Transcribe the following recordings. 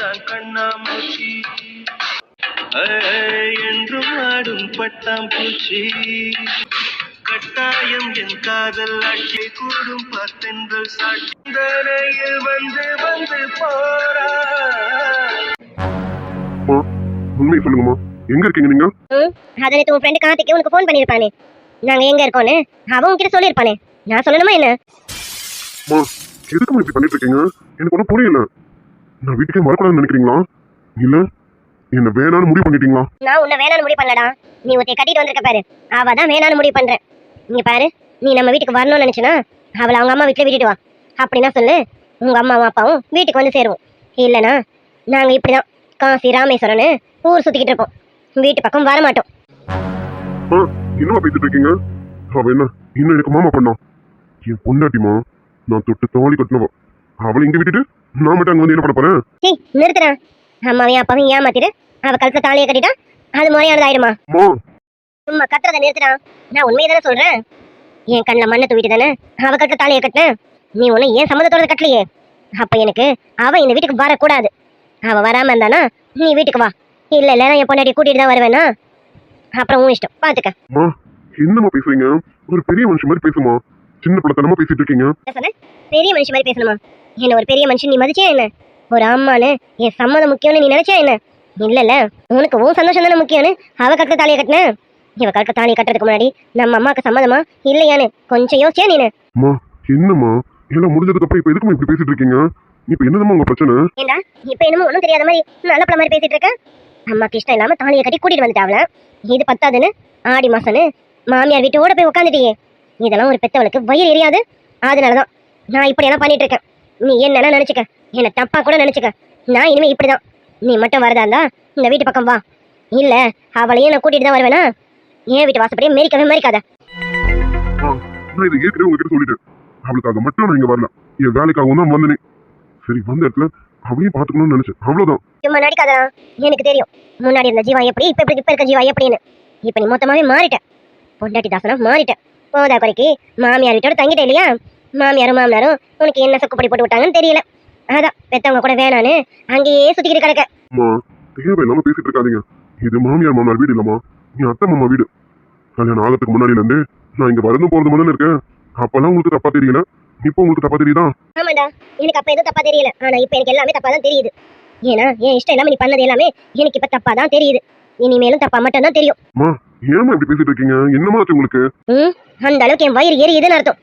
இதுதான் கண்ணாமூச்சி என்றும் ஆடும் பட்டாம்பூச்சி கட்டாயம் என் காதல் ஆட்சி கூடும் பார்த்தென்றல் சாட்சியில் வந்து வந்து போறா. உண்மை சொல்லுங்கம்மா, எங்க இருக்கீங்க நீங்க? அத நேத்து உன் ஃப்ரெண்ட் கார்த்திக் உனக்கு ஃபோன் பண்ணிருப்பானே, நாங்க எங்க இருக்கோன்னு அவன் உன்கிட்ட சொல்லிருப்பானே, நான் சொல்லணுமா என்ன? எதுக்கு இப்படி பண்ணிட்டு இருக்கீங்க? எனக்கு ஒன்றும் புரியல. நான் வீட்டுக்கே வரக்கூடாதுன்னு நினைக்கிறீங்களா? இல்ல என்ன வேணான்னு முடிவு பண்ணிட்டீங்களா? நான் உன்னை வேணான்னு முடிவு பண்ணலடா. நீ ஒருத்தைய கட்டிட்டு வந்திருக்க பாரு, அவ தான் வேணான்னு முடிவு பண்றேன். இங்க பாரு, நீ நம்ம வீட்டுக்கு வரணும்னு நினைச்சனா அவளை அவங்க அம்மா வீட்டுல விட்டுட்டு வா. அப்படின்னா சொல்லு, உங்க அம்மாவும் அப்பாவும் வீட்டுக்கு வந்து சேருவோம். இல்லனா நாங்க இப்படிதான் காசி ராமேஸ்வரன்னு ஊர் சுத்திக்கிட்டு இருப்போம், வீட்டு பக்கம் வர மாட்டோம். என்னமா பேசிட்டு இருக்கீங்க? அவ என்ன இன்னும் எனக்கு மாமா பண்ணா? என் பொண்டாட்டிமா, நான் தொட்டு தாலி கட்டினவ. அவளை இங்க விட்டுட்டு நான் மட்டும் அங்க வந்து என்ன பண்ண போறேன்? நிறுத்துறா. அம்மாவையும் அப்பாவையும் ஏமாத்திட்டு அவ கழுத்துல தாலியை கட்டிட்டா அது முறையானது ஆயிடுமா? சும்மா கத்துறத நிறுத்துறா. நான் உண்மையை தானே சொல்றேன். என் கண்ணில் மண்ணை தூவிட்டு தானே அவ கழுத்துல தாலியை கட்டினேன். நீ ஒண்ணு ஏன் சம்மதத்தோட கட்டலையே. அப்ப எனக்கு அவ இந்த வீட்டுக்கு வரக்கூடாது. அவ வராம இருந்தானா நீ வீட்டுக்கு வா. இல்ல இல்ல நான் என் பொண்டாட்டி கூட்டிட்டு தான் வருவேனா, அப்புறம் உன் இஷ்டம் பாத்துக்க. என்னமா பேசுறீங்க? ஒரு பெரிய மனுஷன் மாதிரி பேசுமா, சின்ன பிள்ளைத்தனமா பேசிட்டு இருக்கீங்க. பெரிய மனுஷன் மாதிரி பேசணுமா? என்ன ஒரு பெரிய மனுஷன் நீ மதிச்சே என்ன? ஒரு அம்மானு என் சம்மதம் முக்கியம்னு நீ நினைச்சா என்ன? இல்ல உனக்கு உன் சந்தோஷம் தானே முக்கியம்னு அவ கழுத்த தாலியை கட்டின. இவ கழுத்த தாலியை கட்டுறதுக்கு முன்னாடி நம்ம அம்மாவுக்கு சம்மதமா இல்லையான்னு கொஞ்சம் யோசிச்சே நீனு. என்னம்மா எல்லாம் முடிஞ்சதுக்கு அப்புறம் இப்ப எதுக்குமா இப்படி பேசிட்டு இருக்கீங்க? இப்ப என்னமா உங்க பிரச்சனை? ஏண்டா இப்ப என்னமோ ஒண்ணும் தெரியாத மாதிரி நல்ல பழ மாதிரி பேசிட்டு இருக்க. அம்மாக்கு இஷ்டம் இல்லாம தாலியை கட்டி கூட்டிட்டு வந்துட்டாவல. இது பத்தாதுன்னு ஆடி மாசன்னு மாமியார் வீட்டோட போய் உட்காந்துட்டியே. இதெல்லாம் ஒரு பெத்தவளுக்கு வயிறு எரியாது. அதனாலதான் நான் இப்படி எல்லாம் பண்ணிட்டு இருக்கேன். நீ என்னன்னா நினைச்சுக்க, என்ன தப்பா கூட நினைச்சுக்க. நான் இனிமே இப்படிதான். நீ மட்டும் வரதா இருந்தா இந்த வீட்டு பக்கம் வா. இல்ல அவளையும் நான் கூட்டிட்டு தான் வருவேனா, ஏன் வீட்டு வாசப்படியே மேரிக்கவே மேரிக்காத. நான் இதை ஏற்கனவே உங்ககிட்ட சொல்லிட்டேன். அவளுக்காக மட்டும் நான் இங்க வரல, என் வேலைக்காகவும் தான் வந்தேனே. சரி, வந்த இடத்துல அவளையும் பாத்துக்கணும்னு நினைச்சேன், அவ்வளவுதான். சும்மா நடிக்காதா. எனக்கு தெரியும் முன்னாடி இருந்த ஜீவா எப்படி, இப்ப இருக்க ஜீவா எப்படின்னு. இப்ப நீ மொத்தமாவே மாறிட்ட, பொண்டாட்டி தாசனா மாறிட்ட. போதா குறைக்கு மாமியார் வீட்டோட தங்கிட்ட இல்லையா? மாமியாரும் மாமனாரும் உனக்கு என்ன சொக்குப்படி போட்டு விட்டாங்கன்னு தெரியல. அதான் பெத்தவங்க கூட வேணான்னு அங்கேயே சுத்திக்கிட்டு கிடக்க. தேவையில்லாம பேசிட்டு இருக்காதீங்க. இது மாமியார் மாமனார் வீடு இல்லம்மா, நீ அத்தை மாமா வீடு. கல்யாணம் ஆகிறதுக்கு முன்னாடில இருந்து நான் இங்க வரதும் போறது முதல்ல இருக்கேன். அப்பெல்லாம் உங்களுக்கு தப்பா தெரியல, இப்போ உங்களுக்கு தப்பா தெரியுதா? ஆமாடா, எனக்கு அப்ப எதுவும் தப்பா தெரியல. ஆனா இப்ப எனக்கு எல்லாமே தப்பா தான் தெரியுது. ஏன்னா என் இஷ்டம் இல்லாம நீ பண்ணது எல்லாமே எனக்கு இப்ப தப்பா தான் தெரியுது. இனிமேலும் தப்பா மட்டும் தான் தெரியும். ஏமா இப்படி பேசிட்டு இருக்கீங்க? என்னமா ஆச்சு உங்களுக்கு? அந்த அளவுக்கு என் வயிறு எரியுதுன்னு அர்த்தம்.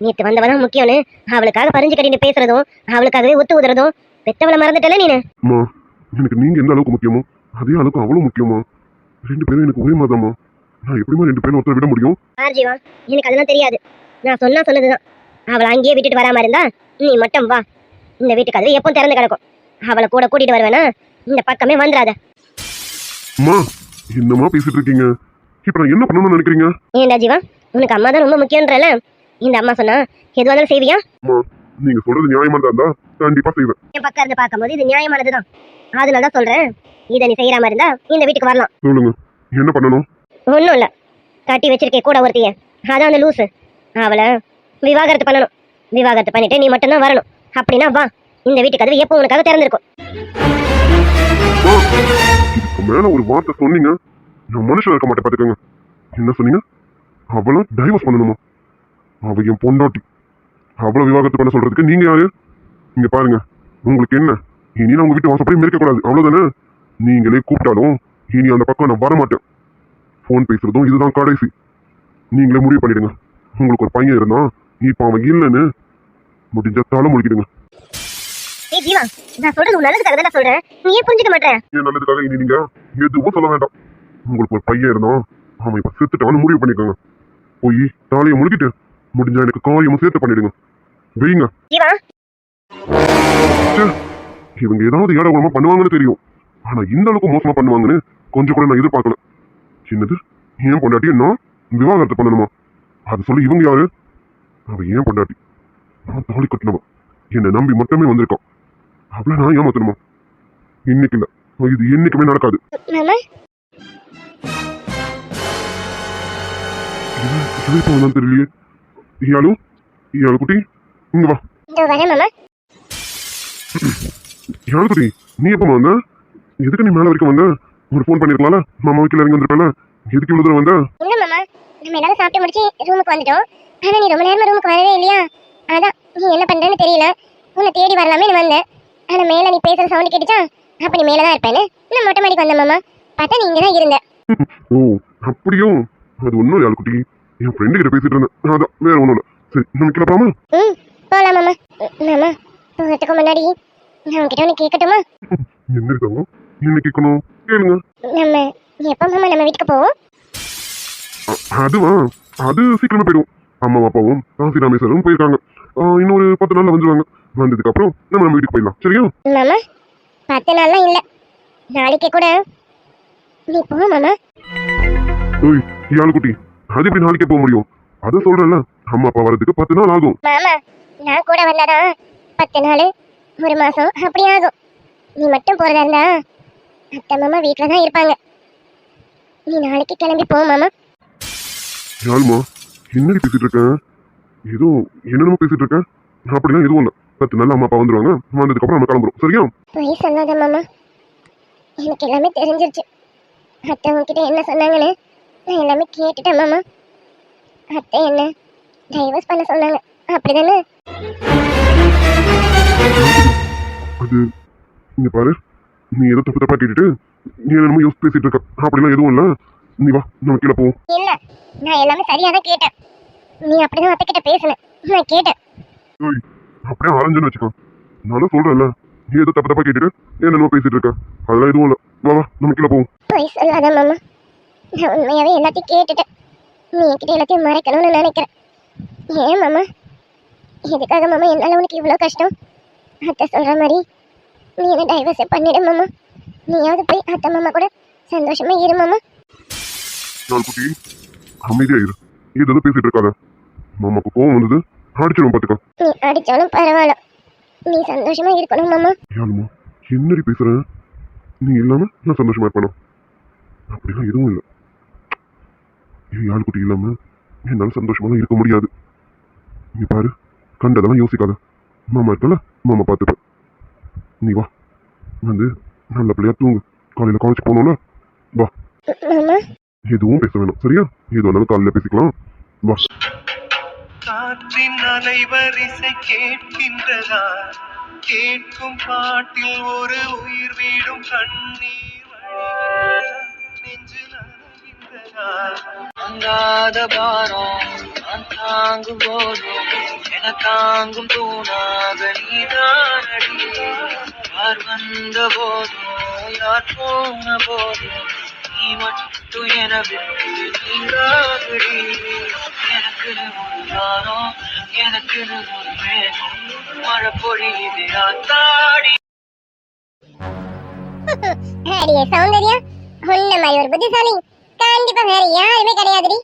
நேத்து வந்தவதான் முக்கியம்னு அவளுக்காக பறிஞ்சு கட்டிட்டு பேசுறதும் அவளுக்காகவே ஒத்து உதுறதும் பெத்தவளை மறந்துட்டல நீனு. எனக்கு நீங்க எந்த அளவுக்கு முக்கியமோ அதே அளவுக்கு அவ்வளவு முக்கியமா? ரெண்டு பேரும் எனக்கு ஒரே மாதிரிமா. நான் எப்படிமா ரெண்டு பேரும் ஒருத்தர் விட முடியும்? ஆர்ஜிவா, எனக்கு அதெல்லாம் தெரியாது. நான் சொன்னதுதான். அவளை அங்கேயே விட்டுட்டு வராம இருந்தா நீ மட்டும் வா. இந்த வீட்டுக்கு அது எப்பவும் திறந்து கிடக்கும். அவளை கூட கூட்டிட்டு வருவேனா, இந்த பக்கமே வந்துடாத. என்னமா பேசிட்டு இருக்கீங்க? இப்ப நான் என்ன பண்ணணும்னு நினைக்கிறீங்க? ஏண்டா ஜீவா, உனக்கு அம்மா தான் ரொம்ப முக்கியம்ன்றல. இந்த அம்மா சொன்னா எதுவாலும் செய்வியா? நீங்க சொல்றது நியாயமானதா இருந்தா கண்டிப்பா செய்வேன். என் பக்கம் இருந்து பார்க்கும்போது இது நியாயமானதுதான். அதனாலதான் சொல்றேன், இதை நீ செய்யற மாதிரி இருந்தா இந்த வீட்டுக்கு வரலாம். சொல்லுங்க, என்ன பண்ணணும்? ஒன்னும் இல்ல, கட்டி வச்சிருக்கே கூட ஒருத்திய, அதான் அந்த லூசு. அவளை விவாகரத்து பண்ணணும். விவாகரத்து பண்ணிட்டு நீ மட்டும்தான் வரணும். அப்படின்னா வா, இந்த வீட்டுக்கு அது எப்போ உனக்காக திறந்திருக்கும். இதுக்கு மேல ஒரு வார்த்தை சொன்னீங்க நான் மனுஷன் இருக்க மாட்டேன். பாத்துக்கோங்க. என்ன சொன்னீங்க? அவளை டைவர்ஸ் பண்ணணுமா? அவ என் பொண்டாட்டி. அவளை விவாகரத்து பண்ண சொல்றதுக்கு நீங்க யாரு? இங்க பாருங்க, உங்களுக்கு என்ன, இனி நான் உங்க வீட்டு வாசப்படி மேற்க கூடாது, அவ்வளவுதானே? நீங்களே கூப்பிட்டாலும் இனி அந்த பக்கம் நான் வரமாட்டேன். போன் பேசுறதும் இதுதான் கடைசி. நீங்களே முடிவு பண்ணிடுங்க. உங்களுக்கு ஒரு பையன் இருந்தா இப்ப அவன் இல்லைன்னு முடிஞ்சாலும் முடிக்கிடுங்க. ஏய் ஜீவா, நான் சொல்றது நல்லதுக்காக தான் சொல்றேன். நீ ஏன் புரிஞ்சுக்க மாட்டேன்? ஏன் நல்லதுக்காக இனி நீங்க எதுவும் சொல்ல வேண்டாம். உங்களுக்கு ஒரு பையன் இருந்தா அவன் இப்ப செத்துட்டான்னு முடிவு பண்ணிக்கோங்க. போய் தாலியை முடிக்கிட்டு முடிஞ்சா எனக்கு காரியமும் சேர்த்து பண்ணிடுங்க. வெயிங்க. ஜீவா, இவங்க ஏதாவது ஏடாகுளமா பண்ணுவாங்கன்னு தெரியும், ஆனா இந்த அளவுக்கு மோசமா பண்ணுவாங்கன்னு கொஞ்சம் கூட நான் எதிர்பார்க்கல. சின்னது ஏன் பொண்டாட்டி நான் விவாகரத்து பண்ணணுமா? அது சொல்லி இவங்க யாரு? அவ ஏன் பொண்டாட்டி, நான் தாலி கட்டினவன், என்னை நம்பி மட்டுமே வந்திருக்கான். அவளை நான் ஏமாத்தணுமா? இன்னைக்கு இல்ல, இது என்னைக்குமே நடக்காது. தெரியலையே. யாழு யாழு குட்டி, இங்க வா. யாழ்குட்டி நீ எப்பமா வந்த? எதுக்கு நீ மேல வரைக்கும் வந்த? ஒரு ஃபோன் பண்ணிருக்கலாம்ல, மாமா வீட்டுல இறங்கி வந்திருப்பேன்ல, எதுக்கு இவ்வளவு தூரம் வந்த? இல்ல மாமா, நம்ம எல்லாரும் சாப்பிட்டு முடிச்சு ரூமுக்கு வந்துட்டோம். ஆனா நீ ரொம்ப நேரமா ரூமுக்கு வரவே இல்லையா? அதான் நீ என்ன பண்றேன்னு தெரியல, உன்னை தேடி வரலாமே வந்தேன். ஆனா மேல நீ பேசுற சவுண்ட் கேட்டுச்சா, அப்ப நீ மேலதான் இருப்பேன்னு நான் மொட்டை மாடிக்கு வந்தேன் மாமா. பார்த்தா நீ இங்கதான் இருந்த. ஓ அப்படியும்? அது ஒண்ணும் யாழ்குட்டி, என் ஃப்ரெண்டு கிட்ட பேசிட்டு இருந்தேன், அதான் வேற ஒண்ணும் இல்ல. சரி நம்ம கிளப்பாமா? போலாம் மாமா. மாமா போகிறதுக்கு முன்னாடி நான் உன்கிட்ட ஒன்று கேட்கட்டுமா? என்ன இருக்காங்க என்ன கேட்கணும்? கேளுங்க. நம்ம எப்போ மாமா நம்ம வீட்டுக்கு போவோம்? அதுவா, அது சீக்கிரமா போயிடும். அம்மா அப்பாவும் காசி ராமேஸ்வரம் போயிருக்காங்க. இன்னொரு 10 நாள்ல வந்துருவாங்க. வந்ததுக்கு அப்புறம் நம்ம வீட்டுக்கு போயிடலாம். சரியா மாமா? 10 நாள்லாம் இல்ல, நாளைக்கு கூட நீ போ மாமா. ஓய் யாழ்குட்டி, அது எப்படி நாளைக்கே போக முடியும்? அதை சொல்றேன்ல, அம்மா அப்பா வரதுக்கு 10 நாள் ஆகும். மாமா நான் கூட வந்தாதான் 10 நாள், 1 மாசம் அப்படி ஆகும். நீ மட்டும் போறதா இருந்தா அத்தை மாமா வீட்டில் தான் இருப்பாங்க. நீ நாளைக்கு கிளம்பி போ மாமா. யாழ்மா என்னடி பேசிட்டு இருக்கேன்? ஏதோ என்னென்னமோ பேசிட்டு இருக்கேன். அப்படிலாம் எதுவும் இல்லை. 10 நாள் அம்மா அப்பா வந்துருவாங்க. வந்ததுக்கு அப்புறம் நம்ம கிளம்புறோம். சரியா? பொய் சொல்லாத மாமா, எனக்கு எல்லாமே தெரிஞ்சிருச்சு. அத்தை உன்கிட்ட என்ன சொன்னாங்கன்னு நான் எல்லாமே கேட்டுட்டேன் மாமா. அத்தை என்ன டைவர்ஸ் பண்ண சொன்னாங்க, அப்படிதானே? அது இங்க பாரு, நீ ஏதோ தப்பு தப்பா கேட்டுட்டு நீ என்னமோ யோசிச்சு பேசிட்டு இருக்க. அப்படிலாம் எதுவும் இல்ல. நீ வா நம்ம கீழே போவோம். இல்ல, நான் எல்லாமே சரியா தான் கேட்டேன். நீ அப்படிதான் அத்தை கிட்ட பேசுன, நான் கேட்டேன். ஓய் அப்படியே ஆரஞ்சுன்னு வச்சுக்கோ. நான் சொல்றேன்ல, நீ ஏதோ தப்பு தப்பா கேட்டுட்டு என்னமோ பேசிட்டு இருக்க. அதெல்லாம் எதுவும் இல்ல. வா வா நம்ம கீழே போவோம். பொய் சொல்லாத மாமா, நான் உண்மையாவே எல்லாத்தையும் கேட்டுட்டேன். நீ என்கிட்ட எல்லாத்தையும் மறைக்கணும்னு நினைக்கிறேன். ஏன் மாமா? எதுக்காக மாமா என்னால உனக்கு இவ்வளோ கஷ்டம்? அத்தை சொல்ற மாதிரி நீ என்ன டைவர்ஸே பண்ணிடு மாமா. நீயாவது போய் அத்தை மாமா கூட சந்தோஷமா இரு மாமா. நாள் குட்டி அமைதியா இரு. ஏதோ பேசிட்டு இருக்காத. மாமாக்கு கோவம் வந்தது, அடிச்சிடும் பாத்துக்கோ. நீ அடிச்சாலும் பரவாயில்ல, நீ சந்தோஷமா இருக்கணும் மாமா. யாருமா என்னடி பேசுற? நீ இல்லாம நான் சந்தோஷமா இருப்பேனா? அப்படிலாம் எதுவும் இல்லை. என் யாழ்குட்டி இல்லாம என்னால சந்தோஷமா இருக்க முடியாது. நீ பாரு, கண்டதெல்லாம் யோசிக்காத. மாமா இருக்கல, மாமா பார்த்துப்பேன். நீ வா, வந்து நல்ல பிள்ளையா தூங்கு. காலையில காலேஜ் போனோம்ல, வா. மாமா எதுவும் பேச வேணாம், சரியா? எது வந்தாலும் காலையில பேசிக்கலாம். வா. காற்றின் அலைவரிசை கேட்கின்றதா? கேட்கும் பாட்டில் ஒரு உயிர் வீடும் கண்ணீர் வழிகின்றதா? நெஞ்சு நனைகின்றதா? தாங்காத பாரம் நான் தாங்கும் போதும் என தாங்கும் தூணாக நீதானடி. யார் வந்த போதும் யார் போன போதும் நீ மட்டும் என விட்டு நீங்காதடி. எனக்கு ஒரு வாரம், எனக்கு ஒரு மேகம், மழை பொழியுது ஆத்தாடி. அடியே சௌந்தர்யா, உன்ன மாதிரி ஒரு புத்திசாலி கண்டிப்பா வேற யாருமே கிடையாதுடி.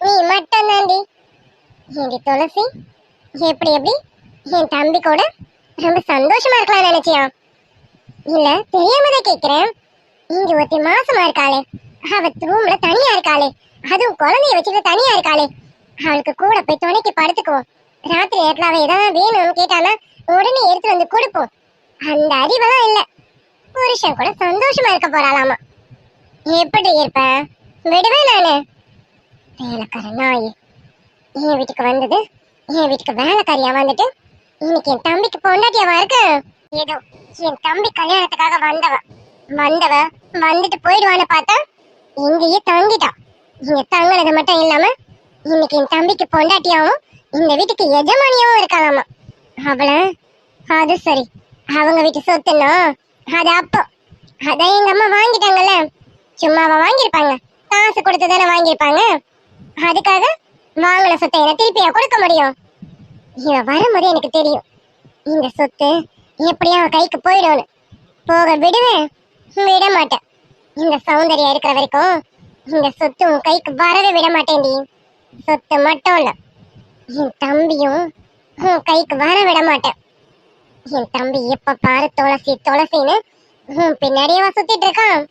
நீ மட்டும் தாண்டி. ஏண்டி துளசி, எப்படி எப்படி என் தம்பி கூட ரொம்ப சந்தோஷமா இருக்கலாம் நினைச்சியா? இல்ல தெரியாம தான் கேக்குறேன். இங்க ஒருத்தி மாசமா இருக்காளே, அவ ரூம்ல தனியா இருக்காளே, அதுவும் குழந்தைய வச்சுட்டு தனியா இருக்காளே, அவளுக்கு கூட போய் துணைக்கு படுத்துக்குவோம். ராத்திரி நேரத்துல அவ ஏதாவது வேணும்னு கேட்டானா உடனே எடுத்து வந்து கொடுப்போம். அந்த அறிவெல்லாம் இல்ல. புருஷன் கூட சந்தோஷமா இருக்க போறாளாமா. எப்படி இருப்ப? விடுவேன் நானு? வேலைக்கார நாய், என் வீட்டுக்கு வந்தது, என் வீட்டுக்கு வேலைக்காரியா வந்துட்டு இன்னைக்கு என் தம்பிக்கு பொண்டாட்டியாவா இருக்கு. ஏதோ என் தம்பி கல்யாணத்துக்காக வந்தவ வந்துட்டு போயிடுவான்னு பார்த்தா இங்கேயே தங்கிட்டான். இங்க தங்கினது மட்டும் இல்லாம இன்னைக்கு என் தம்பிக்கு பொண்டாட்டியாவும் இந்த வீட்டுக்கு எஜமானியாவும் இருக்காளாமா. அவள அது சரி, அவங்க வீட்டு சொத்துன்னா அது அப்போ அதான் எங்க அம்மா வாங்கிட்டாங்கல்ல. சும்மாவா வாங்கியிருப்பாங்க? காசு கொடுத்து தானே வாங்கியிருப்பாங்க. அதுக்காக வாங்கின சொத்தை என்ன திருப்பியா கொடுக்க முடியும்? இவன் வரும்போது எனக்கு தெரியும் இந்த சொத்து எப்படியா அவன் கைக்கு போயிடும்னு. போக விடுவேன்? விட மாட்டேன். இந்த சௌந்தர்யா இருக்கிற வரைக்கும் இந்த சொத்து உன் கைக்கு வரவே விட மாட்டேன்டி. சொத்து மட்டும் இல்ல, என் தம்பியும் உன் கைக்கு வர விட மாட்டேன். என் தம்பி எப்ப பாரு துளசி துளசின்னு பின்னாடியே சுத்திட்டு இருக்கான்.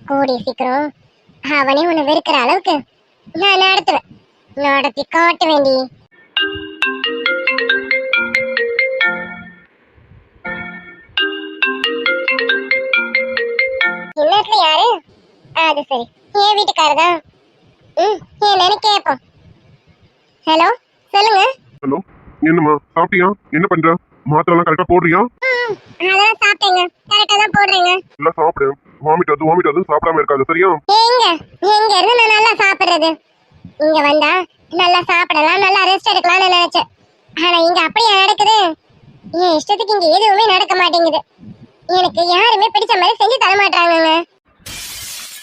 கூடிய சீக்கிரம் அவனே உன்னை வெறுக்கிற அளவுக்கு நான் நடத்துவேன், நடத்தி காட்ட வேண்டி. அது சரி, என் வீட்டுக்காரதான். என்னன்னு கேட்போம். ஹலோ, சொல்லுங்க. ஹலோ, என்னம்மா சாப்பிட்டியா? என்ன பண்ற? மாத்திரைலாம் கரெக்டா போடுறியா? அதெல்லாம் சாப்பிட்டேங்க, கரெக்டா தான் போடுறேங்க. எல்லாம் சாப்பிடு. வாமிட் வந்து சாப்பிடாம இருக்காது, சரியா? எங்க எங்க இருந்து நான் நல்லா சாப்பிடுறது? இங்க வந்தா நல்லா சாப்பிடலாம், நல்லா ரெஸ்ட் எடுக்கலாம்னு நினைச்சேன். ஆனா இங்க அப்படியே நடக்குது. என் இஷ்டத்துக்கு இங்க எதுவுமே நடக்க மாட்டேங்குது. எனக்கு யாருமே பிடிச்ச மாதிரி செஞ்சு தர மாட்டாங்கங்க.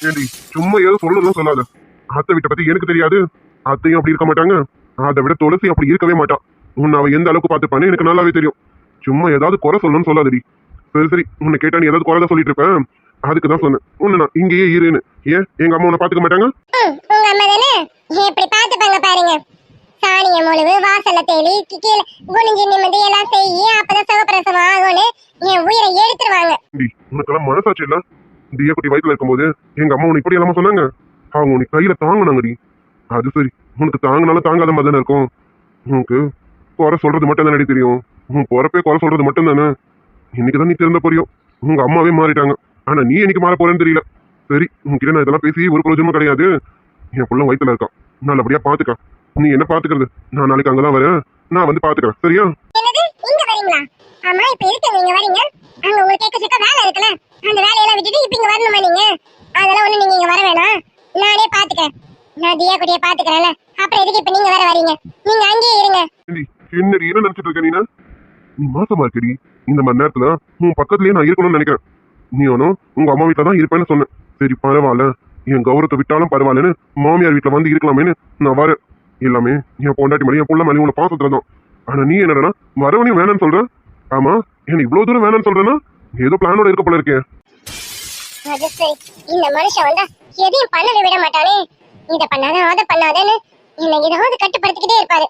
ஏண்டி சும்மா ஏதோ சொல்லணும் சொல்லாத. அத்தை வீட்டை பத்தி எனக்கு தெரியாது. அத்தையும் அப்படி இருக்க மாட்டாங்க. அதை விட துளசி அப்படி இருக்கவே மாட்டான். உன்னை அவ எந்த அளவுக்கு பார்த்துப்பான்னு எனக்கு நல்லாவே தெரியும். சும்மா ஏதாவது குறை சொல்லணும்னு சொல்லாதடி. சரி சரி, உன்னை கேட்டா நீ ஏதாவது குறை தான் சொல்லிட்டு இருப்பேன். அதுக்கு தான் சொன்னேன் உன்னை நான் இங்கேயே இருன்னு. ஏன் எங்க அம்மா உன்னை பாத்துக்க மாட்டாங்க? உங்க அம்மா தானே எப்படி பாத்துப்பாங்க பாருங்க. சாணிய முழுவு, வாசல்ல தேடி, கீழே குனிஞ்சு நிமிந்து எல்லாம் செய்ய, அப்பதான் சுகப்பிரசவம் ஆகும்னு என் உயிரை எடுத்துருவாங்க. உனக்கெல்லாம் மனசாட்சி இல்ல? தியா குட்டி வயிற்றுல இருக்கும்போது எங்க அம்மா உனக்கு இப்படி எல்லாமே சொன்னாங்க. அவங்க உனக்கு கையில தாங்கினாங்கடி. அது சரி, உனக்கு தாங்கினாலும் தாங்காத மாதிரி தானே இருக்கும். உனக்கு குறை சொல்றது மட்டும் தானே தெரியும். உன் பொறப்பே குறை சொல்றது மட்டும் தானே. இன்னைக்குதான் நீ திறந்த புரியும். உங்க அம்மாவே மாறிட்டாங்க. ஆனா நீ என்னைக்கு மாற போறேன்னு தெரியல. சரி, உன்கிட்ட நான் இதெல்லாம் பேசி ஒரு பிரயோஜனமும் கிடையாது. என் புள்ள வயிற்றுல இருக்கான், நல்லபடியா பாத்துக்க. நீ என்ன பாத்துக்கிறது? நான் நாளைக்கு அங்கதான் வரேன். நான் வந்து பாத்துக்கிறேன், சரியா? இங்க வரீங்களா? ஆமா, இப்ப எதுக்கு நீங்க வரீங்க? அங்க உங்களுக்கு கேட்க வேலை இருக்குல்ல, அந்த வேலையெல்லாம் விட்டுட்டு இப்ப இங்க வரணுமா நீங்க? அதெல்லாம் ஒண்ணு நீங்க இங்க வர வேணாம், நானே பாத்துக்கிறேன். நான் தியா குட்டியை பாத்துக்கிறேன்ல, அப்புறம் எதுக்கு இப்ப நீங்க வேற வரீங்க? நீங்க அங்கேயே இருங்க. என்னடி என்ன நினைச்சிட்டு இருக்க நீனா? நீ மாசமா இருக்கடி. இந்த மாதிரி நேரத்துல உன் பக்கத்துலயே நான் இருக்கணும்னு நினைக்கிறேன். நீ ஒன்னும் உங்க அம்மா வீட்டுல தான் இருப்பேன்னு சொன்னேன். சரி பரவாயில்ல, என் கௌரவத்தை விட்டாலும் பரவாயில்லன்னு மாமியார் வீட்டுல வந்து இருக்கலாமேன்னு நான் வரேன். எல்லாமே என் பொண்டாட்டி மணி என் புள்ள மேலே உங்களை பாசத்துல தான். ஆனா நீ என்னடா வரவனையும் வேணான்னு சொல்ற? ஆமா, எனக்கு இவ்வளவு தூரம் வேணான்னு சொல்றேன்னா ஏதோ பிளானோட இருக்க போல இருக்கேன். அது சரி, இந்த மனுஷன் வந்தா எதையும் பண்ணவே விட மாட்டானே. இதை பண்ணாத அதை பண்ணாதன்னு என்ன ஏதாவது கட்டுப்படுத்திக்கிட்டே இருப்பாரு.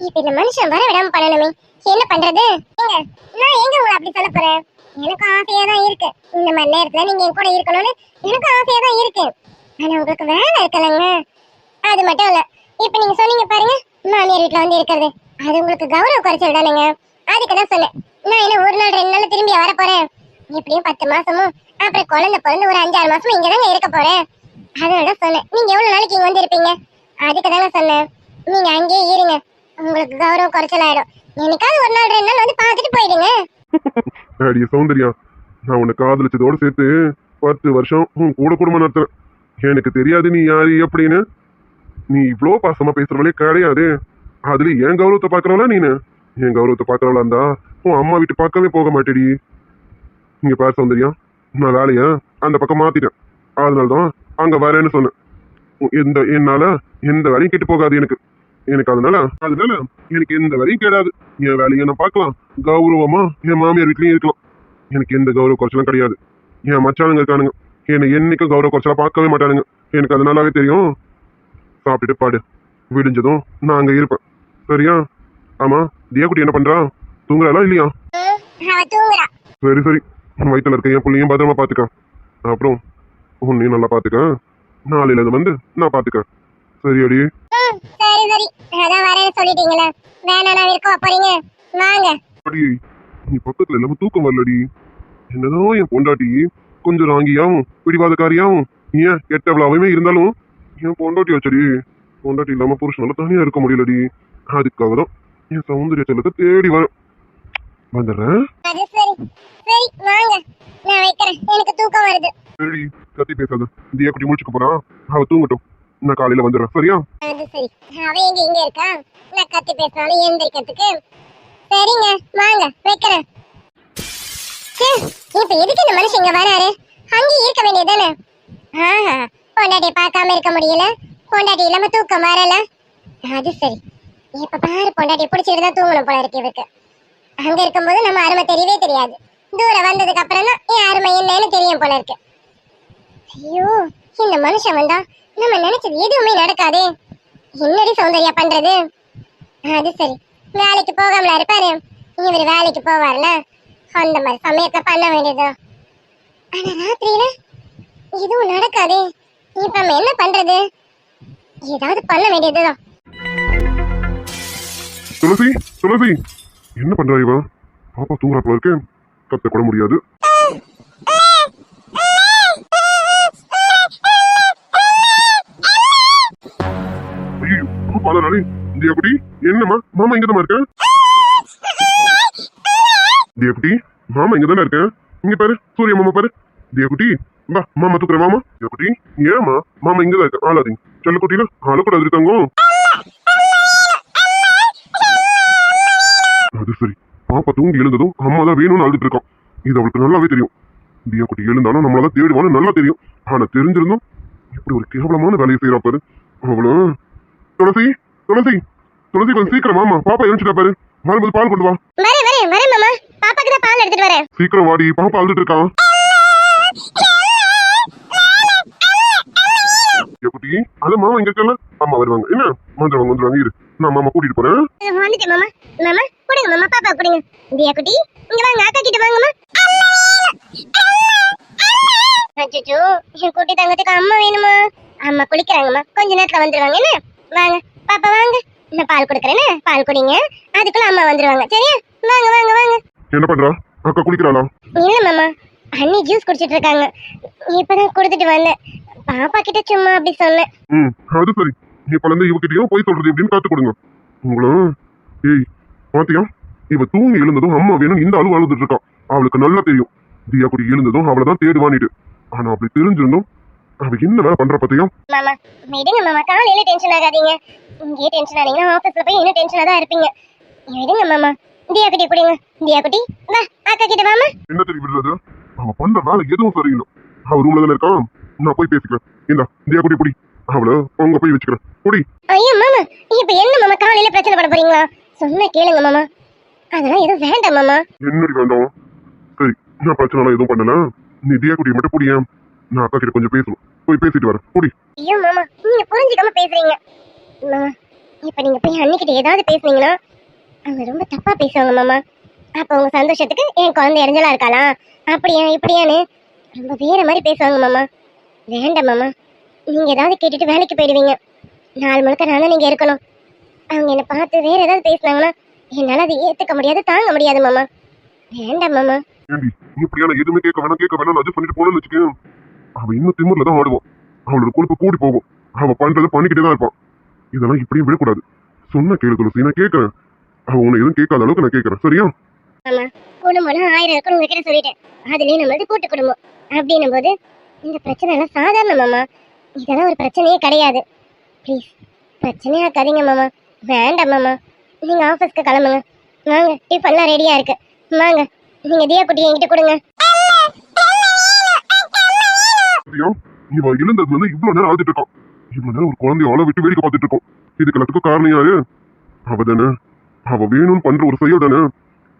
இப்ப இந்த மனுஷன் வர விடாம பண்ணணுமே, என்ன பண்றது? நான் எங்க உங்களை அப்படி சொல்ல போறேன்? எனக்கு ஆசையா தான் இருக்கு. இந்த மாதிரி நேரத்துல நீங்க என் கூட இருக்கணும்னு எனக்கு ஆசையா தான் இருக்கு. ஆனா உங்களுக்கு வேலை இருக்கலங்க. அது மட்டும் இல்ல, இப்ப நீங்க சொன்னீங்க பாருங்க, மாமியார் வீட்டுல வந்து இருக்கிறது, அது உங்களுக்கு கௌரவ குறைச்சல் தானுங்க. அதுக்குதான் சொன்னேன். நான் என்ன ஒரு நாள் 2 நாள் திரும்பி வர போறேன்? எப்படியும் 10 மாசமும் அப்புறம் குழந்தை பிறந்து ஒரு 5-6 மாசமும் இங்கதாங்க இருக்க போறேன். அதோட சொன்னேன், நீங்க எவ்வளவு நாளைக்கு இங்க வந்து இருப்பீங்க? அதுக்குதாங்க சொன்னேன், நீங்க அங்கேயே இருங்க, உங்களுக்கு கௌரவம் குறைச்சல் ஆயிடும். என்னைக்காவது ஒரு நாள் 2 நாள் வந்து பாத்துட்டு போயிடுங்க. அடிய சௌந்தர்யா, நான் உன்னை காதலிச்சதோட சேர்த்து 10 வருஷம் உன் கூட குடும்பம் நடத்துறேன். எனக்கு தெரியாது நீ யாரு எப்படின்னு. நீ இவ்வளோ பாசமா பேசுறவளே கிடையாது. அதுல என் கௌரவத்தை பாக்குறவளா நீனு? என் கௌரவத்தை பாக்குறவளா இருந்தா உன் அம்மா வீட்டு பார்க்கவே போக மாட்டேடி. இங்க பாரு சௌந்தர்யா, நான் வேலைய அந்த பக்கம் மாத்திட்டேன். அதனாலதான் அங்க வரேன்னு சொன்னேன். என்னால எந்த வேலையும் கெட்டு போகாது எனக்கு. அதனால எனக்கு எந்த வேலையும் கிடையாது. என் வேலையை நான் பார்க்கலாம், கௌரவமா என் மாமியார் வீட்லயும் இருக்கலாம். எனக்கு எந்த கௌரவ குறைச்சலும் கிடையாது. என் மச்சானுங்க இருக்கானுங்க, என்னை என்னைக்கும் கௌரவ குறைச்சலா பார்க்கவே மாட்டானுங்க. எனக்கு அது நல்லாவே தெரியும். சாப்பிட்டுட்டு பாடு, விடிஞ்சதும் நான் அங்க இருப்பேன், சரியா? ஆமா, தியாக்குட்டி என்ன பண்றா? தூங்குறாளா இல்லையா? சரி சரி, வயிற்றுல இருக்க என் பிள்ளையும் பத்திரமா பாத்துக்க. அப்புறம் உன்னையும் நல்லா பாத்துக்க. நாளையில இருந்து வந்து நான் பாத்துக்க, சரியாடி? சரி சரி, அதான் வரேன்னு சொல்லிட்டீங்களே, வேணா நான் இருக்க போறீங்க, வாங்க. அடி, நீ பக்கத்துல இல்லாம தூக்கம் வரலடி. என்னதான் என் பொண்டாட்டி கொஞ்சம் ராங்கியாவும் பிடிவாதக்காரியாவும் ஏன் எட்டவளாவே இருந்தாலும் என் பொண்டாட்டி வச்சடி. பொண்டாட்டி இல்லாம புருஷனால தனியா இருக்க முடியலடி. அதுக்காக தான் என் சௌந்தர்ய செல்லத்தை தேடி வர வந்துடுறேன். அது சரி சரி, வாங்க, நான் வைக்கிறேன், எனக்கு தூக்கம் வருது. சரி, கத்தி பேசாத. தியா குட்டி முடிச்சுக்க போறா, அவ தூங்கட்டும், நான் காலையில வந்துடுறேன், சரியா? அது சரி, அவ இங்க இருக்கா? நான் கத்தி பேசினாலும் எழுந்திருக்கிறதுக்கு. சரிங்க, வாங்க, வைக்கிறேன். இப்ப எதுக்கு இந்த மனுஷன் இங்க வராரு? அங்கேயே இருக்க வேண்டியதானே? பொண்டாட்டியை பார்க்காம இருக்க முடியல, பொண்டாட்டி இல்லாம தூக்கம் வரல. அது சரி, இப்ப பாரு பொண்டாட்டியை பிடிச்சிட்டு தான் தூங்கணும் போல இருக்கு இவருக்கு. அங்க இருக்கும்போது நம்ம அருமை தெரியவே தெரியாது, தூரம் வந்ததுக்கு அப்புறம் தான் என் அருமை என்னன்னு தெரியும் போல இருக்கு. ஐயோ, இந்த மனுஷன் வந்தா நம்ம நினைச்சது எதுவுமே நடக்காதே. என்னடி சௌந்தர்யா பண்றது? அது சரி, வேலைக்கு போகாமல இருப்பாரு, இவர் வேலைக்கு போவார்ல, அந்த மாதிரி சமயத்தை பண்ண வேண்டியது. ஆனா ராத்திரியில எதுவும் நடக்காதே. இப்ப நம்ம என்ன பண்றது? ஏதாவது பண்ண வேண்டியதுதான். துளசி, துளசி, என்ன பண்றா இவ? பாப்பா தூங்குறா போல இருக்கு, கத்த கூட முடியாது. அதனால தியாக்குட்டி என்னம்மா மாமா இங்கதான் இருக்கேன். தியாக்குட்டி மாமா இங்கதானே இருக்கேன். இங்க பாரு சூரிய மாமா பாரு. தியாக்குட்டி வா மாமா தூக்குறேன். மாமா தியாக்குட்டி ஏமா மாமா இங்கதான் இருக்கேன். ஆளாதீங்க செல்லக்குட்டியில ஆளக்கூடாது இருக்காங்க. அது சரி பாப்பா தூங்கி எழுந்ததும் அம்மா தான் வேணும்னு அழுதுட்டு இருக்கான். இது அவளுக்கு நல்லாவே தெரியும். தியாக்குட்டி எழுந்தாலும் நம்மளாதான் தேடுவான்னு நல்லா தெரியும். ஆனா தெரிஞ்சிருந்தோம் இப்படி ஒரு கேவலமான வேலையை செய்யறா பாரு அவளும். துளசி துளசி துளசி கொஞ்சம் சீக்கிரம் மாமா பாப்பா எழுந்துட்டா பாரு. வரும்போது பால் கொண்டு வா. வரேன் மாமா, பாப்பாக்கு தான் பால் எடுத்துட்டு வரேன். சீக்கிரம் வாடி பாப்பா அழுதுட்டு இருக்கான். குட்டி அது மாமா இங்க இருக்கல அம்மா வருவாங்க. என்ன வந்துருவாங்க இரு நான் மாமா கூட்டிட்டு போறேன். வந்துட்டேன் மாமா. மாமா கொடுங்க மாமா, பாப்பா கொடுங்க. தியாக்குட்டி இங்க வாங்க, அக்கா கிட்ட வாங்கம்மா. அச்சோ என் குட்டி தங்கத்துக்கு அம்மா வேணுமா? அம்மா குளிக்கிறாங்கம்மா, கொஞ்ச நேரத்துல வந்துருவாங்க. என்ன வாங்க பாப்பா வாங்க, நான் பால் கொடுக்குறேன்னு பால் குடிங்க, அதுக்குள்ள அம்மா வந்துருவாங்க. சரியா? வாங்க வாங்க வாங்க. என்ன பண்றா அக்கா குளிக்கிறாளா? இல்ல மாமா, அண்ணி ஜூஸ் குடிச்சிட்டு இருக்காங்க. இப்பதான் கொடுத்துட்டு வந்தேன். பாப்பா கிட்ட சும்மா அப்படி சொன்னேன். அது சரி இப்ப இருந்து இவகிட்டயும் போய் சொல்றது எப்படின்னு காத்து கொடுங்க உங்களும். ஏய் பாத்தியா இவ தூங்கி எழுந்ததும் அம்மா வேணும் இந்த அளவு அழுதுட்டு இருக்கான். அவளுக்கு நல்லா தெரியும் தியாக்குட்டி எழுந்ததும் அவளைதான் தேடுவானிட்டு. ஆனா அப்படி தெரிஞ்சிருந்தோம் அவ என்ன வேலை பண்ற பத்தியும். மாமா விடுங்க மாமா, காலையில டென்ஷன் ஆகாதீங்க. இங்கே டென்ஷன் ஆனீங்கன்னா ஆபீஸ்ல போய் இன்னும் டென்ஷனா தான் இருப்பீங்க. விடுங்க மாமா. தியாக்குட்டி குடிங்க. தியாக்குட்டி வா அக்கா கிட்ட வாமா. என்ன தெரியும் விடுறது? அவ பண்ற வேலை எதுவும் சரியில்லை. அவ ரூம்ல தானே இருக்கான், நான் போய் பேசிக்கிறேன். இந்த தியாக்குட்டி குடி, அவளை அவங்க போய் வச்சுக்கிறேன். குடி. ஐயோ மாமா, இப்ப என்ன மாமா காலையில பிரச்சனை பண்ண போறீங்களா? சொன்னா கேளுங்க மாமா, அதெல்லாம் எதுவும் வேண்டாம் மாமா. என்னடி வேண்டாம்? சரி நான் பிரச்சனை எதுவும் பண்ணல, நீ தியாக்குட்டியை மட்டும் குடிய. நான் அக்கா கிட்ட கொஞ்சம் பேசணும், போய் பேசிட்டு வரேன். குடி. ஐயோ மாமா நீங்க புரிஞ்சுக்காம பேசுறீங்க. மாமா இப்ப நீங்க போய் அன்னிக்கிட்ட ஏதாவது பேசுனீங்கன்னா அவங்க ரொம்ப தப்பா பேசுவாங்க மாமா. அப்ப உங்க சந்தோஷத்துக்கு என் குழந்தை இறஞ்சலா இருக்காளா அப்படியா இப்படியான்னு ரொம்ப வேற மாதிரி பேசுவாங்க மாமா. வேண்டாம் மாமா, நீங்க ஏதாவது கேட்டுட்டு வேலைக்கு போயிடுவீங்க. நாள் முழுக்க நான் தான் நீங்க இருக்கணும். அவங்க என்ன பார்த்து வேற ஏதாவது பேசினாங்கன்னா என்னால அதை ஏத்துக்க முடியாது, தாங்க முடியாது மாமா. வேண்டாம் மாமா. ஏண்டி இப்படியான எதுவுமே கேட்க வேணாம் அட்ஜஸ்ட் பண்ணிட்டு போனேன்னு வச்சுக்கேன், அவ இன்னும் திமிர்ல தான் ஆடுவான். அவளோட கொழுப்பு கூடி போகும். அவ பண்றதை பண்ணிக்கிட்டே தான் இருப்பான். இதெல்லாம் இப்படியும் விடக்கூடாது. சொன்ன கேளு துளசி, நான் கேட்கறேன். அவ உன்னை எதுவும் கேட்காத அளவுக்கு நான் கேட்கறேன். சரியா? ஆமா, குடும்பம் 1000 இருக்குன்னு உங்ககிட்ட சொல்லிட்டேன். அதுலயும் நம்மளது கூட்டு குடும்பம் அப்படின்னும் போது இந்த பிரச்சனை எல்லாம் சாதாரண மாமா. இதெல்லாம் ஒரு பிரச்சனையே கிடையாது. ப்ளீஸ் பிரச்சனையே ஆக்காதீங்க மாமா. வேண்டாம் மாமா, நீங்க ஆபீஸ்க்கு கிளம்புங்க. வாங்க டிஃபன்லாம் ரெடியா இருக்கு. வாங்க நீங்க தியா குட்டி என்கிட்ட கொடுங்க. சரியா? இவ எழுந்ததுல இருந்து இவ்வளவு நேரம் அழுதுட்டு இருக்கான். இவ்வளவு நேரம் ஒரு குழந்தைய அவளை விட்டு வேடிக்கை பார்த்துட்டு இருக்கோம். இதுக்கு எல்லாத்துக்கும் காரணம் யாரு? அவ தானே. அவ வேணும்னு பண்ற ஒரு செயல் தானே.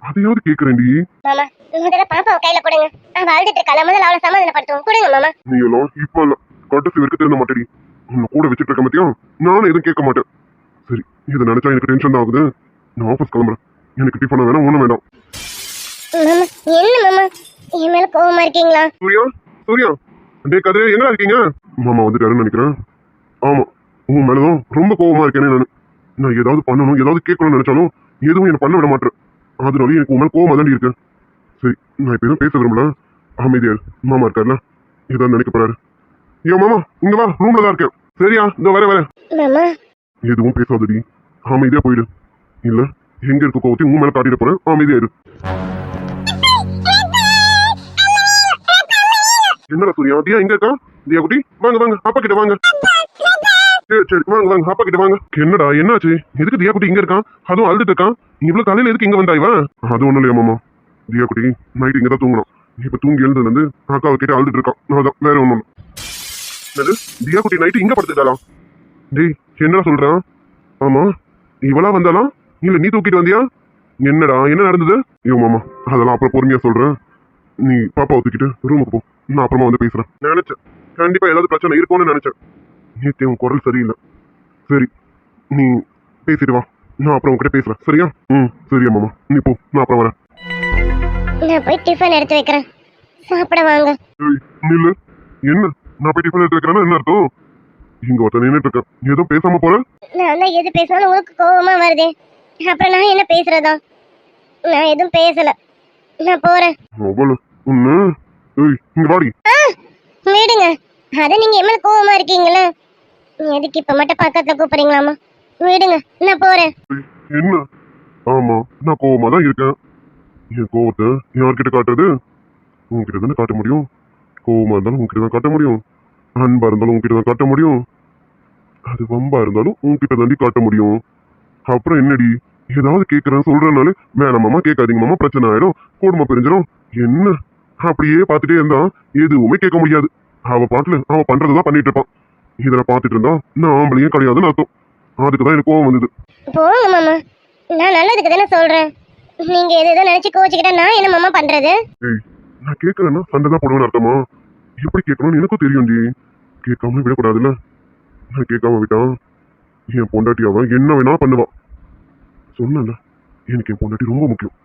அதையாவது கேக்குறேன்டி. மாமா முதல்ல பாப்பாவை கையில கொடுங்க. அவ அழுதுட்டு இருக்கா, முதல்ல அவளை சமாதானப்படுத்துவோம். கொடுங்க மாமா. நீ எல்லாம் இப்ப இல்ல கட்டசி வரைக்கும் திருந்த மாட்டேடி. உன்னை கூட வச்சுட்டு இருக்க மாட்டியா? நானும் எதுவும் கேட்க மாட்டேன். சரி இதை நினைச்சா எனக்கு டென்ஷன் தான் ஆகுது. நான் ஆபீஸ் கிளம்புறேன். எனக்கு டிஃபன் வேணாம், ஒண்ணும் வேண்டாம். மாமா என்ன மாமா என் மேல கோவமா இருக்கீங்களா? சூர்யா சூர்யா டே கதிரே எங்கடா இருக்கீங்க? மாமா வந்துட்டாருன்னு நினைக்கிறேன். ஆமா உன் மேலதான் ரொம்ப கோவமா இருக்கேனே நானு. நான் ஏதாவது பண்ணணும் ஏதாவது கேட்கணும்னு நினைச்சாலும் எதுவும் என்ன பண்ண விட மாட்டேன். அதனால எனக்கு உன் மேல கோவமா தாண்டி இருக்கு. சரி நான் இப்ப எதுவும் பேச விரும்பல, அமைதியா மாமா இருக்காருல ஏதாவது நினைக்க போறாரு. ஏன் மாமா இங்க வா, ரூம்ல தான் இருக்கேன். சரியா இந்த வரேன். மாமா எதுவும் பேசாதடி, அமைதியா போயிடு. இல்ல எங்க இருக்க கோவத்தையும் உன் மேல காட்டிட போறேன். அமைதியா இரு. என்னடா சூர்யா தியா எங்க இருக்கா? தியா குட்டி வாங்க அப்பா கிட்ட வாங்க. சரி வாங்க அப்பா கிட்ட வாங்க. என்னடா என்னாச்சு? எதுக்கு தியா குட்டி இங்க இருக்கான்? அதுவும் அழுதுட்டு இருக்கான். இவ்வளவு காலையில எதுக்கு இங்க வந்தாய்வா? அது ஒண்ணும் இல்லையா மாமா, தியா குட்டி நைட் இங்கதான் தூங்கணும். இப்ப தூங்கி எழுந்ததுல இருந்து அக்காவை கிட்ட அழுதுட்டு இருக்கான். அதான் வேற ஒண்ணும். என்னது தியா குட்டி நைட்டு இங்க படுத்துட்டாலாம்? டேய் என்னடா சொல்றான்? ஆமா இவளா வந்தாலாம் இல்ல நீ தூக்கிட்டு வந்தியா? என்னடா என்ன நடந்தது? ஐயோ மாமா அதெல்லாம் அப்புறம் பொறுமையா சொல்றேன். நீ பாப்பாவை தூக்கிட்டு ரூமுக்கு போ, நான் அப்புறமா வந்து பேசுறேன். நினைச்சேன் கண்டிப்பா ஏதாவது பிரச்சனை இருக்கும்னு நினைச்சேன். நேற்று உன் குரல் சரியில்லை. சரி நீ பேசிட்டு வா, நான் அப்புறம் உங்ககிட்ட பேசுறேன். சரியா? சரியா மாமா நீ போ, நான் அப்புறம் வரேன். நான் போய் டிஃபன் எடுத்து வைக்கிறேன், சாப்பிட வாங்க. நில்லு. என்ன நான் போய் டிஃபன் எடுத்து வைக்கிறேன்னா என்ன அர்த்தம்? இங்க ஒருத்தர் நின்றுட்டு இருக்கேன், எதுவும் பேசாம போற? நான் தான் எது பேசினாலும் உங்களுக்கு கோவமா வருதே, அப்புறம் நான் என்ன பேசுறதா? நான் எதுவும் பேசல, நான் போறேன். அவ்வளவு ஒண்ணு. இங்க வாடி. விடுங்க, அத நீங்க எம்மல கோவமா இருக்கீங்களா? எதுக்கு இப்ப மட்டும் பக்கத்துல கூப்பிடுறீங்களாமா? விடுங்க நான் போறேன். என்ன? ஆமா, நான் கோவமா தான் இருக்கேன். என் கோவத்தை யார்கிட்ட காட்டுறது? உன்கிட்ட தானே காட்ட முடியும். கோவமா இருந்தாலும் உன்கிட்ட தான் காட்ட முடியும். அன்பா இருந்தாலும் உன்கிட்ட தான் காட்ட முடியும். அது வம்பா இருந்தாலும் உன்கிட்ட தாண்டி காட்ட முடியும். அப்புறம் என்னடி, ஏதாவது கேட்கறேன் சொல்றதுனால வேணாம் மாமா கேட்காதீங்க மாமா, பிரச்சனை ஆயிடும், குடும்பம் பிரிஞ்சிடும். என்ன அப்படியே பார்த்துட்டே இருந்தா எதுவுமே கேட்க முடியாது. அவ பாட்டுல அவ பண்றதுதான் பண்ணிட்டு இருப்பான். இதுல பார்த்துட்டு இருந்தா நான் ஆம்பளையும் கிடையாதுன்னு அர்த்தம். அதுக்குதான் எனக்கு கோவம் வந்தது. போங்க மாமா, நான் நல்லதுக்கு தானே சொல்றேன். நீங்க எது நினைச்சு கோச்சுக்கிட்டா நான் என்ன மாமா பண்றது? ஏய், நான் கேட்கறேன்னா சண்டை தான் போடுவேன்னு அர்த்தமா? எப்படி கேட்கணும்னு எனக்கும் தெரியும். கேட்காம விடக்கூடாதுல்ல. நான் கேட்காம விட்டான் என் பொண்டாட்டி அவன் என்ன வேணாலும் பண்ணுவான். சொன்னல, எனக்கு என் பொண்டாட்டி ரொம்ப முக்கியம்.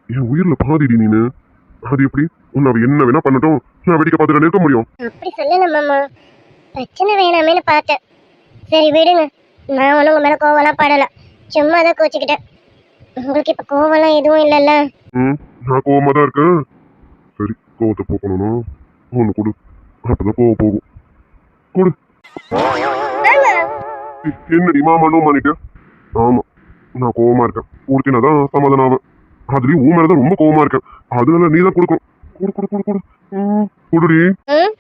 என் உயிர்ல பாதிடி நீனு. அது எப்படி உன்னை அவ என்ன வேணா பண்ணட்டும், நான் வெடிக்க பார்த்துட்டு இருக்க முடியும்? அப்படி சொல்லல மாமா, பிரச்சனை வேணாமேன்னு பார்த்தேன். சரி விடுங்க, நான் ஒன்றும் உங்க மேல கோவம்லாம் படல, சும்மா தான் கோச்சுக்கிட்டேன். உங்களுக்கு இப்ப கோவம்லாம் எதுவும் இல்லைல்ல? நான் கோவமா தான் இருக்கேன். சரி, கோவத்தை போக்கணும்னா ஒண்ணு கொடு, அப்பதான் கோவம் போகும். கொடு. என்னடி மாமா நோ பண்ணிட்டு? ஆமா, நான் கோவமா இருக்கேன். கொடுத்தீங்கன்னா தான் சமாதானம் ஆவேன். அதுலயும் உன் மேலதான் ரொம்ப கோவமா இருக்கேன். அதனால நீ தான் கொடுக்கணும். கொடு கொடு கொடு கொடு. கொடுடி.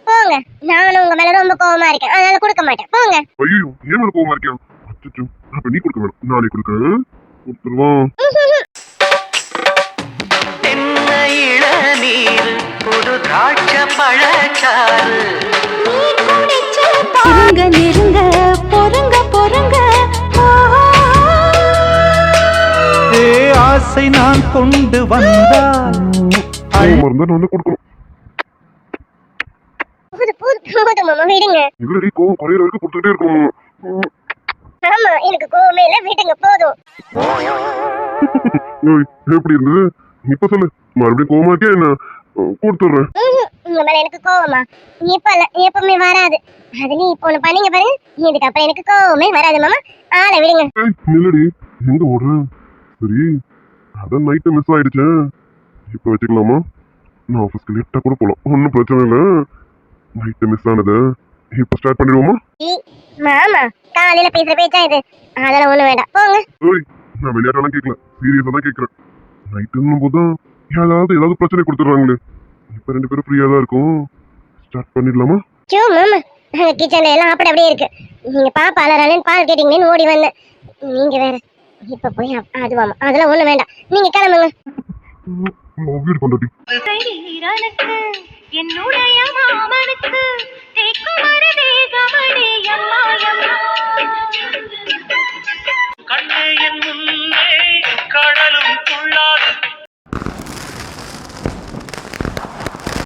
போங்க, நானும் உங்க மேல ரொம்ப கோவமா இருக்கேன், அதனால கொடுக்க மாட்டேன். போங்க. ஐயோ, ஏன் மேல கோவமா இருக்கேன்? அச்சோ, அப்ப நீ கொடுக்க வேணும், நானே கொடுக்குறேன். கொடுத்துருவான். தென்னை இளநீர் புது திராட்சை பழச்சாறு பொறுங்க நெருங்க பொறுங்க பொறுங்க ஆசை நான் கொண்டு வந்தால் கோவமா இருந்தா நான் தான் கொடுக்கணும். போதும் மாமா, விடுங்க. இல்லடி, கோவம் குறையிற வரைக்கும் கொடுத்துட்டே இருக்கணும். ஆமா, எனக்கு கோவமே இல்ல, விடுங்க போதும். ஏய், எப்படி இருந்தது இப்ப சொல்லு. மறுபடியும் கோவமா இருக்கே, என்ன கொடுத்துடுறேன். உங்க மேல எனக்கு கோவமா? இப்ப இல்ல, எப்பவுமே வராது. அதுலயும் இப்போ ஒண்ணு பண்ணீங்க பாருங்க, இதுக்கப்புறம் எனக்கு கோவமே வராது மாமா, ஆளை விடுங்க. ஏய், நில்லடி, எங்க ஓடுற? சரி, அதான் நைட்டு மிஸ் ஆயிடுச்சு, இப்ப வச்சுக்கலாமா? நான் ஆஃபீஸ்க்கு லேட்டா கூட போலாம், ஒன்றும் பிரச்சனை இல்லை. நைட்டு மிஸ் ஆனது இப்ப ஸ்டார்ட் பண்ணிடுவோமா? மாமா, காலையில பேசுற பேச்சா இது? அதெல்லாம் ஒண்ணு வேண்டாம், போங்க. ஓய், நான் விளையாட்டெல்லாம் கேட்கல, சீரியஸா தான் கேட்கறேன். நைட்டுன்னும் போதுதான் ஏதாவது பிரச்சனை கொடுத்துடுறாங்களே. இப்ப ரெண்டு பேரும் ஃப்ரீயா தான் இருக்கும், ஸ்டார்ட் பண்ணிடலாமா? சோ மாமா, அங்க கிச்சன்ல எல்லாம் அப்படியே இருக்கு. நீங்க பாப்பா அலறாலேன்னு பால் கேட்டீங்கன்னு ஓடி வந்தேன். நீங்க வேற இப்ப போய் அதுவாமா, அதெல்லாம் ஒண்ணு வேண்டாம், நீங்க கிளம்புங்க. வீடு கொண்டாட்டி என்னுடைய மாமனுக்கு கண்ணே என் முன்னே கடலும் துள்ளாது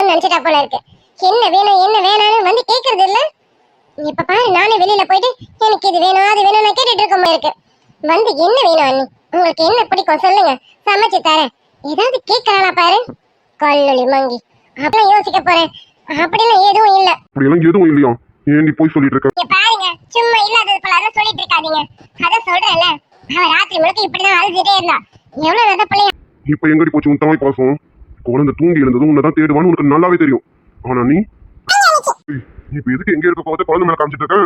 நினைச்சிட்டா போல இருக்கு. என்ன வேணும் என்ன வேணாம்னு வந்து கேக்குறது இல்ல. இப்ப பாரு, நானே வெளியில போயிட்டு எனக்கு இது வேணும் அது வேணும் நான் கேட்டுட்டு இருக்க மாதிரி இருக்கு. வந்து என்ன வேணும் அண்ணி, உங்களுக்கு என்ன பிடிக்கும் சொல்லுங்க, சமைச்சு தரேன். ஏதாவது கேட்கறானா பாரு, கொல்லுளி மங்கி. அப்படிலாம் யோசிக்க போறேன், அப்படிலாம் எதுவும் இல்ல. அப்படியெல்லாம் எதுவும் இல்லையா? ஏன் நீ போய் சொல்லிட்டு இருக்க? இங்க பாருங்க, சும்மா இல்லாதது போல அதான் சொல்லிட்டு இருக்காதீங்க. அதான் சொல்றேன்ல, அவ ராத்திரி முழுக்க இப்படிதான் அழுதுட்டே இருந்தா. எவ்வளவு நல்ல பிள்ளையா. இப்ப எங்கடி போச்சு உன் தாய் பாசம்? குழந்தை தூங்கி இருந்ததும் உன்னதான் தேடுவான்னு உனக்கு நல்லாவே தெரியும். ஆனா நீ இப்ப எதுக்கு எங்க இருக்க போது குழந்தை மேல காமிச்சிட்டு இருக்க?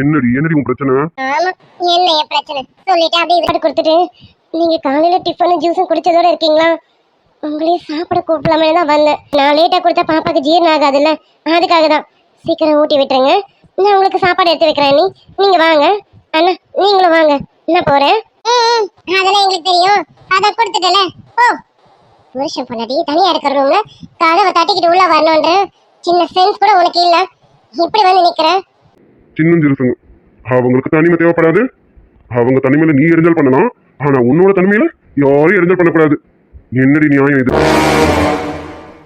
என்னடி உன் பிரச்சனை? ஆமா, என்ன என் பிரச்சனை சொல்லிட்டு அப்படியே விட்டு கொடுத்துட்டு நீங்க காலையில டிஃபன் ஜூஸும் குடிச்சதோட இருக்கீங்களா? உங்களையும் சாப்பிட கூப்பிடலாமே தான் வந்தேன். நான் லேட்டா கொடுத்தா பாப்பாக்கு ஜீரணம் ஆகாதுல்ல, அதுக்காக தான். சீக்கிரம் ஊட்டி விட்டுருங்க, நான் உங்களுக்கு சாப்பாடு எடுத்து வைக்கிறேன். நீங்க வாங்க அண்ணா, நீங்களும் வாங்க, நான் போறேன். அதெல்லாம் எங்களுக்கு தெரியும், அதை கொடுத்துட்டல. ஓ, புருஷன் பொண்டாட்டி தனியா இருக்கிற ரூம்ல கதவை தட்டிக்கிட்டு உள்ள வரணும்ன்ற சின்ன சென்ஸ் கூட உனக்கு இல்ல. இப்படி வந்து நிக்கிறேன். சின்ன சிறுசுங்க, அவங்களுக்கு தனிமை தேவைப்படாது. அவங்க தனிமையில நீ எரிஞ்சல் பண்ணலாம், ஆனா உன்னோட தனிமையில யாரும் எரிஞ்சல் பண்ணக்கூடாது. என்னடி நியாயம் இது?